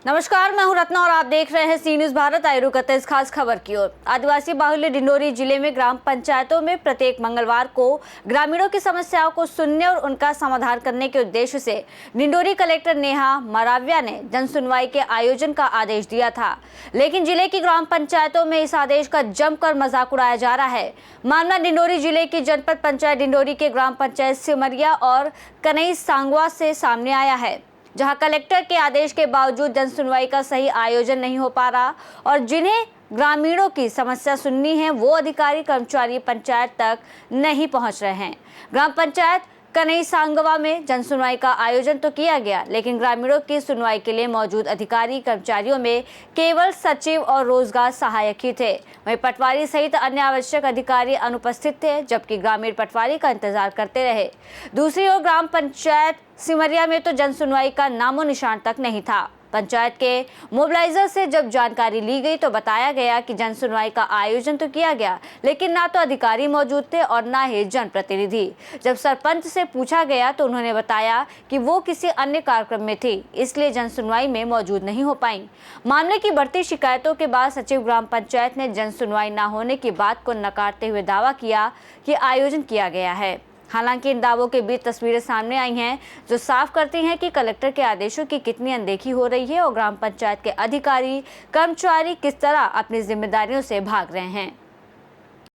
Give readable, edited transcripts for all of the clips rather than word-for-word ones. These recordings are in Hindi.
नमस्कार, मैं हूं रत्ना और आप देख रहे हैं सी न्यूज भारत। आइए रुक करते हैं इस खास खबर की ओर। आदिवासी बाहुल्य डिंडोरी जिले में ग्राम पंचायतों में प्रत्येक मंगलवार को ग्रामीणों की समस्याओं को सुनने और उनका समाधान करने के उद्देश्य से डिंडोरी कलेक्टर नेहा मराव्या ने जन सुनवाई के आयोजन का आदेश दिया था, लेकिन जिले की ग्राम पंचायतों में इस आदेश का जमकर मजाक उड़ाया जा रहा है। मामला डिंडोरी जिले की जनपद पंचायत डिंडोरी के ग्राम पंचायत सिमरिया और कनई सांगवा से सामने आया है, जहां कलेक्टर के आदेश के बावजूद जन सुनवाई का सही आयोजन नहीं हो पा रहा और जिन्हें ग्रामीणों की समस्या सुननी है वो अधिकारी कर्मचारी पंचायत तक नहीं पहुंच रहे हैं। ग्राम पंचायत कनई सांगवा में जन सुनवाई का आयोजन तो किया गया, लेकिन ग्रामीणों की सुनवाई के लिए मौजूद अधिकारी कर्मचारियों में केवल सचिव और रोजगार सहायक ही थे। वहीं पटवारी सहित अन्य आवश्यक अधिकारी अनुपस्थित थे, जबकि ग्रामीण पटवारी का इंतजार करते रहे। दूसरी ओर ग्राम पंचायत सिमरिया में तो जन सुनवाई का नामो निशान तक नहीं था। पंचायत के मोबिलाइजर से जब जानकारी ली गई तो बताया गया कि जन सुनवाई का आयोजन तो किया गया, लेकिन ना तो अधिकारी मौजूद थे और ना ही जनप्रतिनिधि। जब सरपंच से पूछा गया तो उन्होंने बताया कि वो किसी अन्य कार्यक्रम में थी, इसलिए जन सुनवाई में मौजूद नहीं हो पाई। मामले की बढ़ती शिकायतों के बाद सचिव ग्राम पंचायत ने जन सुनवाई न होने की बात को नकारते हुए दावा किया कि आयोजन किया गया है। हालांकि इन दावों के बीच तस्वीरें सामने आई हैं जो साफ करती हैं कि कलेक्टर के आदेशों की कितनी अनदेखी हो रही है और ग्राम पंचायत के अधिकारी कर्मचारी किस तरह अपनी जिम्मेदारियों से भाग रहे हैं।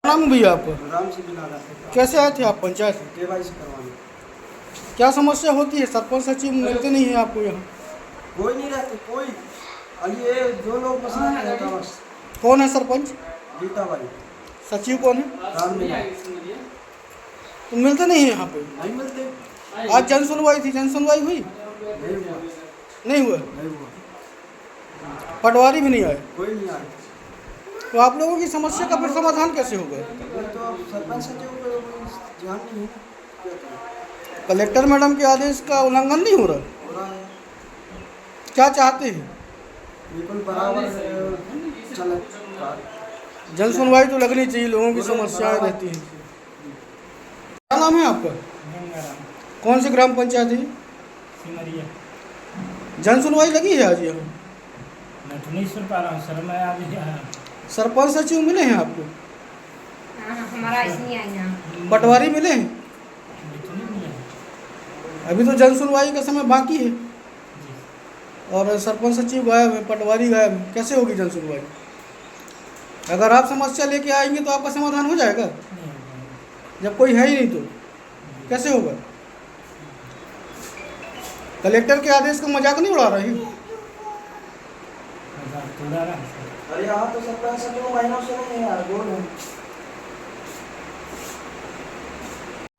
नाम भैया आपको? राम सिंह बिलाला से। कैसे आए थे आप पंचायत में? केवाईसी करवाने। क्या समस्या होती है? सरपंच सचिव मिलते नहीं है आपको यहाँ? कोई नहीं रहते, कोई खाली ये दो लोग मसला रहता बस। कौन है सरपंच? गीता भाई। सचिव कौन है? राम मीना। तो मिलते नहीं है यहाँ पे? नहीं मिलते। आज जन सुनवाई थी, जन सुनवाई हुई? नहीं हुआ। नहीं हुआ? नहीं हुआ। पटवारी भी नहीं आए? कोई नहीं आया। तो आप लोगों की समस्या का फिर समाधान कैसे होगा? वो तो अब सरपंच सचिव को ध्यान नहीं है ना, क्या करें? कलेक्टर मैडम के आदेश का उल्लंघन नहीं हो रहा? हो रहा है। क्या चाहते हैं? बिल्कुल बराबर चले। जन सुनवाई तो लगनी चाहिए, लोगों की समस्याएं रहती हैं। क्या नाम है आपका? कौन सी ग्राम पंचायत है? सिमरिया। जन सुनवाई लगी है आज यहाँ? मैं तो नहीं सुन पा रहा हूँ सर, मैं आज सरपंच सचिव मिले हैं आपको? हमारा इसलिए आई यहाँ। पटवारी मिले हैं? तो नहीं मिला। अभी तो जन सुनवाई का समय बाकी है और सरपंच सचिव गायब है, पटवारी गायब है, कैसे होगी जन सुनवाई? अगर आप समस्या लेके आएंगे तो आपका समाधान हो जाएगा? नहीं होगा। जब कोई है ही नहीं तो कैसे होगा? कलेक्टर के आदेश का मजाक नहीं उड़ा रही? मजाक तो उड़ा रहा है सर। अरे यहाँ तो सरपंच सचिव महीनों से नहीं है यार, बोल रहे हैं।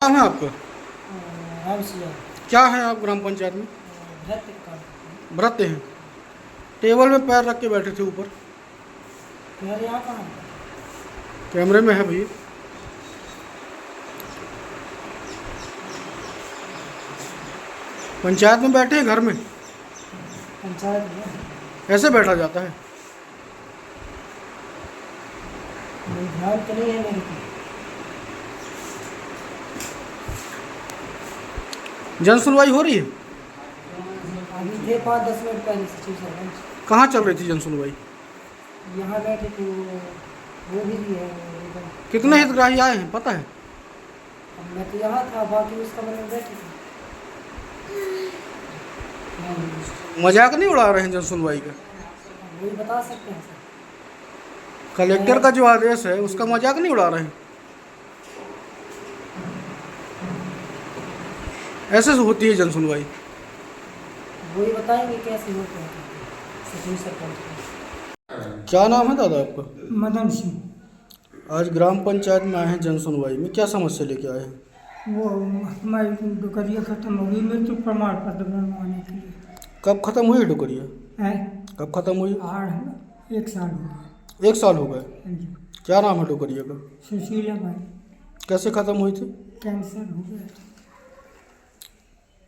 क्या है आपका? राम सिंह। क्या है आप ग्राम पंचायत में? भ्रत का। व्रत हैं? टेबल में पैर रख के बैठे थे ऊपर, यार यहाँ कहाँ? कैमरे में है भैया। पंचायत में बैठे हैं, घर में पंचायत में ऐसे बैठा जाता है? ध्यान तो नहीं है मेरे को। जन सुनवाई हो रही है? अभी थे 5-10 मिनट पहले सचिव सरपंच कहाँ चल रही थी जन सुनवाई? यहाँ बैठे थे, वो भी है। कितने हितग्राही आए हैं पता है? मैं तो यहाँ था, बाकी उस कमरे में बैठे थे। मजाक नहीं उड़ा रहे हैं जन सुनवाई का? वही बता सकते हैं सर। कलेक्टर का जो आदेश है उसका मजाक नहीं उड़ा रहे हैं? ऐसे से होती है जन सुनवाई? वही बताएंगे कैसे होते हैं सचिव सरपंच। क्या नाम है दादा आपका? मदन सिंह। आज ग्राम पंचायत में आए हैं जन सुनवाई में, क्या समस्या लेके आए हैं? वो हमारी डुकरिया खत्म हो गई, मृत्यु प्रमाण पत्र बनवाने के लिए। कब खत्म हुई डुकरिया? है कब खत्म हुई? 1 साल हो गया। 1 साल हो गए। हाँ जी। क्या नाम है डुकरिया का? सुशीला भाई। कैसे खत्म हुई थी? कैंसर हो गया था।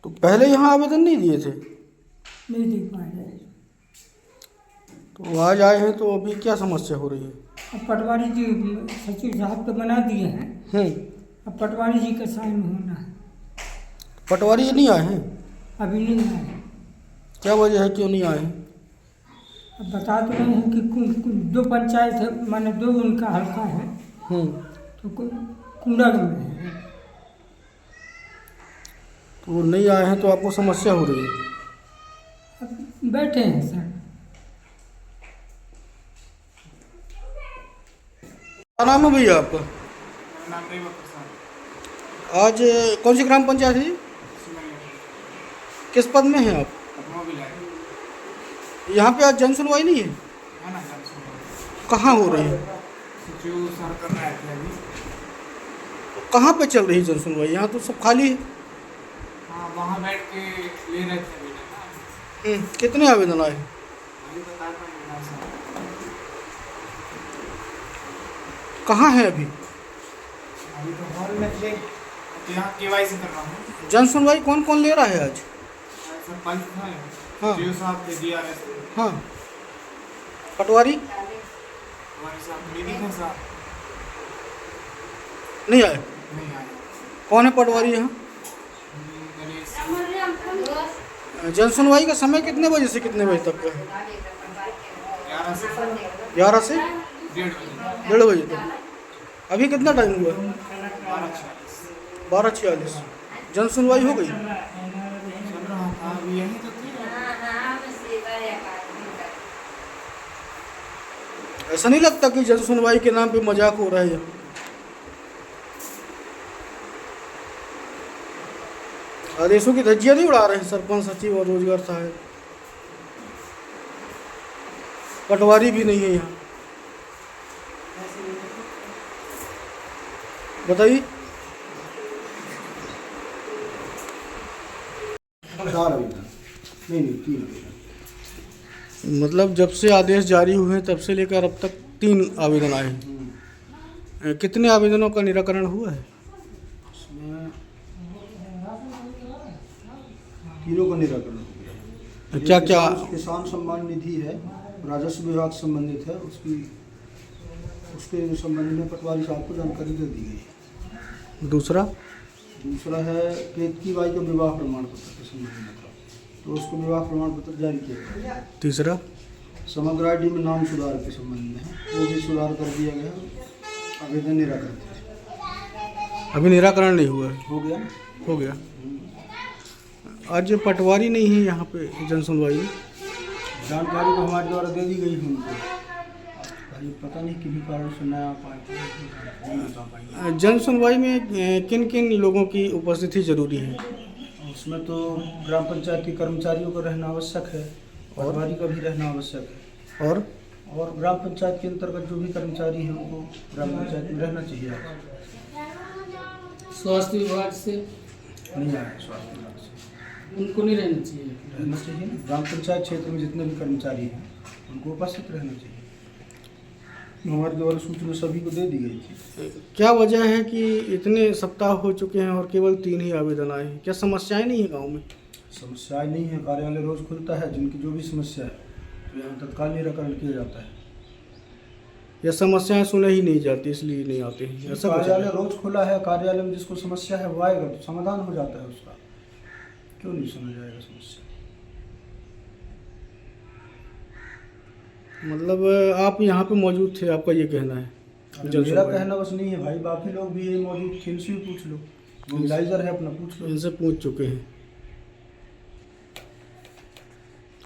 तो पहले यहाँ आवेदन नहीं दिए थे? नहीं दे पाए। तो आज आए हैं तो अभी क्या समस्या हो रही है? अब पटवारी जी सचिव साहब तो बना दिए हैं, अब पटवारी जी का साइन होना है। पटवारी नहीं आए हैं? अभी नहीं आए। क्या वजह है क्यों नहीं आए हैं? अब बता तो रहे हैं कि दो पंचायत है, माने दो उनका हल्का है, तो कुंडा में है। तो वो नहीं आए हैं तो आपको समस्या हो रही है। अब बैठे हैं सर। क्या नाम है भैया आपका? नाम रेवा प्रसाद। आज कौन सी ग्राम पंचायत है जी? किस पद में हैं आप? मोबिल है यहाँ पे आज जन सुनवाई नहीं है? ना जन सुनवाई। कहाँ हो रही है? जो सर कर रहे थे अभी। तो कहाँ पे चल रही है जन सुनवाई? यहाँ तो सब खाली है। हाँ वहाँ बैठ के ले रहे थे अभी ना। कितने आवेदन आए? अभी बता पाएंगे सर। कहाँ है अभी? अभी तो हॉल में थे, तो यहाँ केवाईसी कर रहा हूँ। जन सुनवाई कौन कौन ले रहा है आज? सरपंच था, हाँ। जीओ साहब थे, DRS थे, हाँ। पटवारी हमारे साथ निधि था साहब, नहीं आए? नहीं आए। कौन है पटवारी यहाँ? गणेश जन सुनवाई का समय कितने बजे से कितने बजे तक का है? 11 से 11 से 1:30 बजे। 1:30 बजे तक। अभी कितना टाइम हुआ? 12:46 12:46। जन सुनवाई हो गई? चल रहा था, अभी यहीं तो थे। ऐसा नहीं लगता कि जन सुनवाई के नाम पे मजाक हो रहा है यहाँ? आदेशों की धज्जियां नहीं उड़ा रहे हैं सरपंच, सचिव और रोजगार सहायक? पटवारी भी नहीं है यहाँ, बताइए। 4 आवेदन नहीं 3 आवेदन। मतलब जब से आदेश जारी हुए हैं तब से लेकर अब तक 3 आवेदन आए हैं। कितने आवेदनों का निराकरण हुआ है? इसमें तीनों का निराकरण हो गया। क्या क्या? किसान सम्मान निधि है, राजस्व विभाग से संबंधित है, उसके संबंध में पटवारी साहब को जानकारी दे दी गई है। दूसरा है केतकी बाई का विवाह प्रमाण पत्र के संबंध में था, तो उसको विवाह प्रमाण पत्र जारी किया गया। तीसरा समग्र आईडी में नाम सुधार के संबंध में है, वो भी सुधार कर दिया गया, आवेदन निराकरण अभी निराकरण नहीं हुआ है? हो गया। हो गया। आज पटवारी नहीं है यहाँ पे जन सुनवाई में? जानकारी तो हमारे द्वारा दे दी गई है उनको, भाई पता नहीं किसी कारण से नया पाए। जन सुनवाई में किन किन लोगों की उपस्थिति जरूरी है? उसमें तो ग्राम पंचायत के कर्मचारियों का रहना आवश्यक है, पटवारी का भी रहना आवश्यक है, और ग्राम पंचायत के अंतर्गत जो भी कर्मचारी हैं उनको ग्राम पंचायत में रहना चाहिए। स्वास्थ्य विभाग से नहीं आया स्वास्थ्य विभाग से, उनको नहीं रहना चाहिए। रहना चाहिए ना। ग्राम पंचायत क्षेत्र में जितने भी कर्मचारी हैं उनको उपस्थित रहना चाहिए। हमारे द्वारा सूचना सभी को दे दी गई थी। क्या वजह है कि इतने सप्ताह हो चुके हैं और केवल 3 ही आवेदन आए हैं? क्या समस्याएं नहीं है गांव में? समस्याएं नहीं है, कार्यालय रोज खुलता है, जिनकी जो भी समस्या है तो यहाँ तत्काल निराकरण किया जाता है। या समस्याएं सुने ही नहीं जाती इसलिए नहीं आते हैं? ऐसा कुछ कार्यालय है? रोज खुला है, कार्यालय में जिसको समस्या है वो आएगा तो समाधान हो जाता है उसका, क्यों नहीं सुना जाएगा समस्या? मतलब आप यहाँ पे मौजूद थे, आपका ये कहना है? जन मेरा सुनवाई। कहना बस नहीं है भाई, बाकी लोग भी ये मौजूद थे, इनसे भी पूछ लो, मोबिलाइजर है अपना, पूछ लो। इनसे पूछ चुके हैं,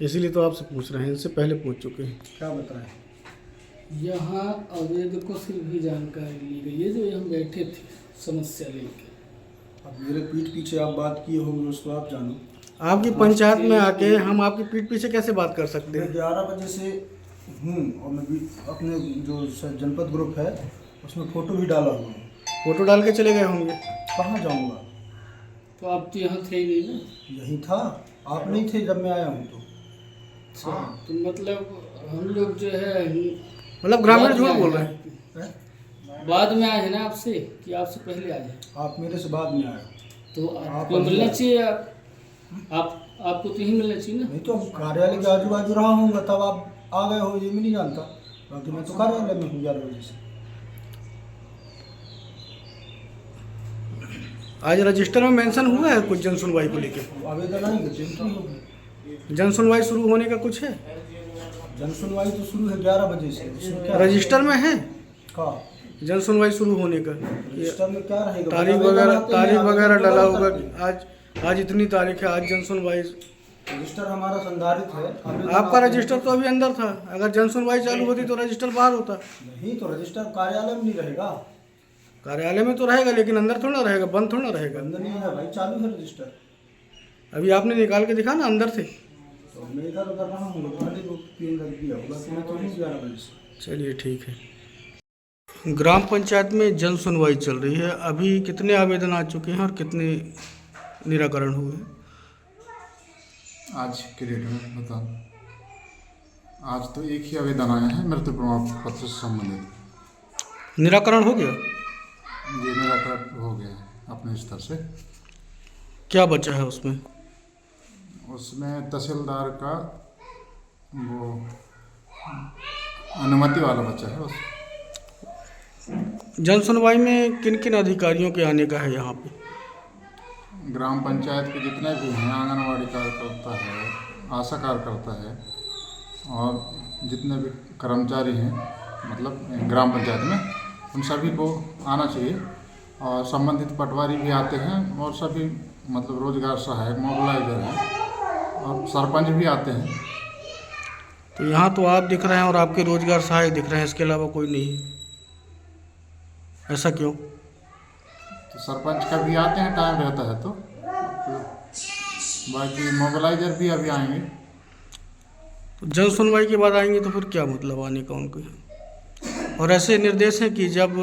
इसीलिए तो आपसे पूछ रहे हैं, इनसे पहले पूछ चुके हैं। क्या बताएं? यहाँ आवेदकों से भी जानकारी ली गई है जो यहाँ बैठे थे समस्या लेके। अब मेरे पीठ पीछे आप बात किए होंगे उसको आप जानो। आपकी पंचायत में आके हम आपकी पीठ पीछे कैसे बात कर सकते मैं हैं? 11 बजे से हूँ और मैं भी अपने जो जनपद ग्रुप है उसमें फ़ोटो भी डाला हुआ हूँ। फोटो डाल के चले गए होंगे? कहाँ जाऊँगा? तो आप तो यहाँ थे ही नहीं ना। यही था, आप नहीं थे जब मैं आया हूँ तो। अच्छा, तो मतलब हम लोग जो है मतलब ग्रामीण झूठ बोल रहे हैं? हैं? बाद में आए हैं ना आपसे कि आपसे पहले आ जाए? आप मेरे से बाद में आए। तो आपको मिलना चाहिए। आपको तो ही मिलना चाहिए ना। नहीं तो कार्यालय के आजू बाजू रहा हूँ तब आप आ गए हो, ये मैं नहीं जानता, बाकी मैं तो कार्यालय में हूँ 11 बजे से। आज रजिस्टर में मेंशन हुआ है कुछ जन सुनवाई को लेकर? आवेदन आएंगे तो एंट्री होगी। जन सुनवाई शुरू होने का कुछ है? जन सुनवाई तो शुरू है 11 बजे से। उसमें क्या रजिस्टर में है का जन सुनवाई शुरू होने का रजिस्टर में क्या रहेगा? तारीख वगैरह डाला होगा कि आज इतनी तारीख है, आज जन सुनवाई। रजिस्टर हमारा संधारित है। आपका रजिस्टर तो अभी अंदर था, अगर जन सुनवाई चालू होती तो रजिस्टर बाहर होता। नहीं तो रजिस्टर कार्यालय में नहीं रहेगा। कार्यालय में तो रहेगा लेकिन अंदर थोड़ा रहेगा, बंद थोड़ा रहेगा। अंदर नहीं है भाई, चालू है रजिस्टर। अभी आपने निकाल के दिखा ना अंदर से। तो मैं इधर उधर रहा हूँ, गाड़ी को पिन रख दिया होगा, तो मैं तो नहीं 11 बजे से। चलिए ठीक है। ग्राम पंचायत में जन सुनवाई चल रही है, अभी कितने आवेदन आ चुके हैं और कितने निराकरण हुए? आज के डेट में बता, आज तो एक ही आवेदन आया है मृत्यु प्रमाण पत्र से संबंधित। निराकरण हो गया? ये निराकरण हो गया है अपने स्तर से। क्या बचा है उसमें? उसमें तहसीलदार का वो अनुमति वाला बचा है। उस जन सुनवाई में किन किन अधिकारियों के आने का है यहाँ पे? ग्राम पंचायत के जितने भी हैं, आंगनवाड़ी कार्यकर्ता है, आशा कार्यकर्ता है और जितने भी कर्मचारी हैं मतलब ग्राम पंचायत में, उन सभी को आना चाहिए। और संबंधित पटवारी भी आते हैं और सभी मतलब रोजगार सहायक मोबिलाइजर हैं और सरपंच भी आते हैं। तो यहाँ तो आप दिख रहे हैं और आपके रोजगार सहायक दिख रहे हैं, इसके अलावा कोई नहीं है, ऐसा क्यों? तो सरपंच का भी आते हैं, टाइम रहता है तो बाकी मोबिलाइजर भी अभी आएंगे। तो जन सुनवाई के बाद आएंगे तो फिर क्या मतलब आने का उनको? और ऐसे निर्देश हैं कि जब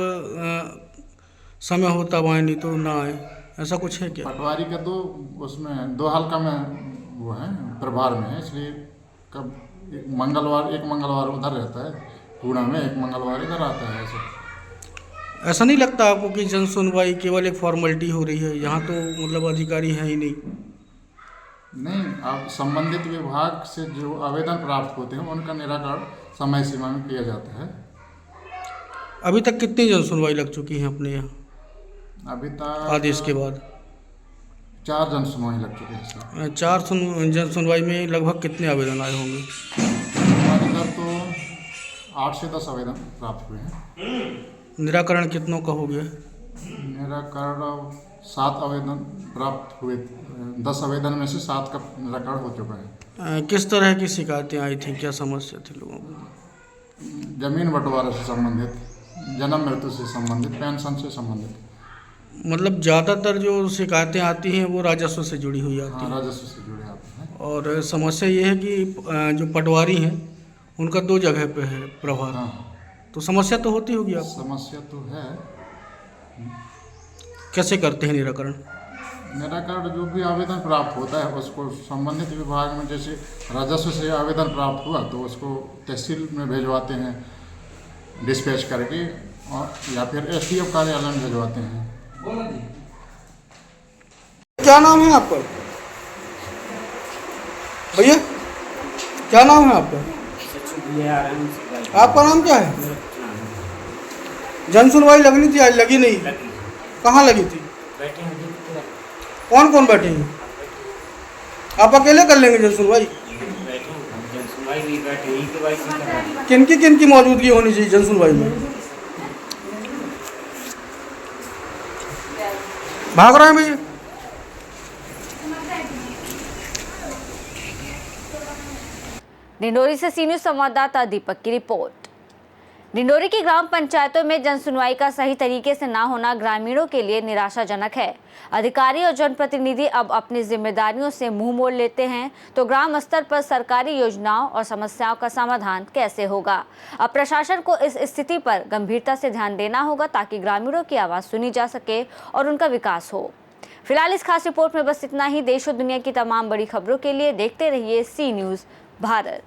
समय हो तब आए, नहीं तो ना आए, ऐसा कुछ है क्या? पटवारी का तो उसमें 2 हल्का में वो है, प्रभार में है, इसलिए कब एक मंगलवार उधर रहता है पूर्णा में, एक मंगलवार इधर आता है। ऐसा नहीं लगता आपको कि जन सुनवाई केवल एक फॉर्मेलिटी हो रही है? यहाँ तो मतलब अधिकारी हैं ही नहीं। नहीं, आप संबंधित विभाग से जो आवेदन प्राप्त होते हैं उनका निराकरण समय सीमा में किया जाता है। अभी तक कितनी जन सुनवाई लग चुकी है अपने यहाँ अभी तक आदेश के बाद? 4 जन सुनवाई लग चुके हैं सर। 4 जन सुनवाई में लगभग कितने आवेदन आए होंगे? हमारे इधर तो 8 से 10 आवेदन प्राप्त हुए हैं। निराकरण कितनों का हो गया? निराकरण 7 आवेदन प्राप्त हुए, 10 आवेदन में से 7 का निराकरण हो चुका है। किस तरह की शिकायतें आई थी, क्या समस्या थी लोगों को? जमीन बंटवारे से संबंधित, जन्म मृत्यु से संबंधित, पेंशन से संबंधित। मतलब ज़्यादातर जो शिकायतें आती हैं वो राजस्व से जुड़ी हुई आती हाँ, हैं। राजस्व से जुड़े आते हैं। और समस्या ये है कि जो पटवारी हैं उनका 2 जगह पे है प्रभार। हाँ, तो समस्या तो होती होगी आपको? समस्या तो है। कैसे करते हैं निराकरण? निराकरण जो भी आवेदन प्राप्त होता है उसको संबंधित विभाग में, जैसे राजस्व से आवेदन प्राप्त हुआ तो उसको तहसील में भिजवाते हैं डिस्पैच करके, और या फिर SDO कार्यालय में भिजवाते हैं। क्या नाम है आपका भैया? क्या नाम है आपका? आपका नाम क्या है? जन सुनवाई लगनी थी, आज लगी नहीं। कहाँ लगी थी? कौन कौन बैठे हैं? आप अकेले कर लेंगे जन सुनवाई? किन की मौजूदगी होनी चाहिए जन सुनवाई में? भाग रहे हैं भैया। डिंडोरी से सी न्यूज़ संवाददाता दीपक की रिपोर्ट। डिंडोरी की ग्राम पंचायतों में जन सुनवाई का सही तरीके से ना होना ग्रामीणों के लिए निराशाजनक है। अधिकारी और जनप्रतिनिधि अब अपनी जिम्मेदारियों से मुंह मोड़ लेते हैं तो ग्राम स्तर पर सरकारी योजनाओं और समस्याओं का समाधान कैसे होगा? अब प्रशासन को इस स्थिति पर गंभीरता से ध्यान देना होगा ताकि ग्रामीणों की आवाज़ सुनी जा सके और उनका विकास हो। फिलहाल इस खास रिपोर्ट में बस इतना ही। देश और दुनिया की तमाम बड़ी खबरों के लिए देखते रहिए सी न्यूज़ भारत।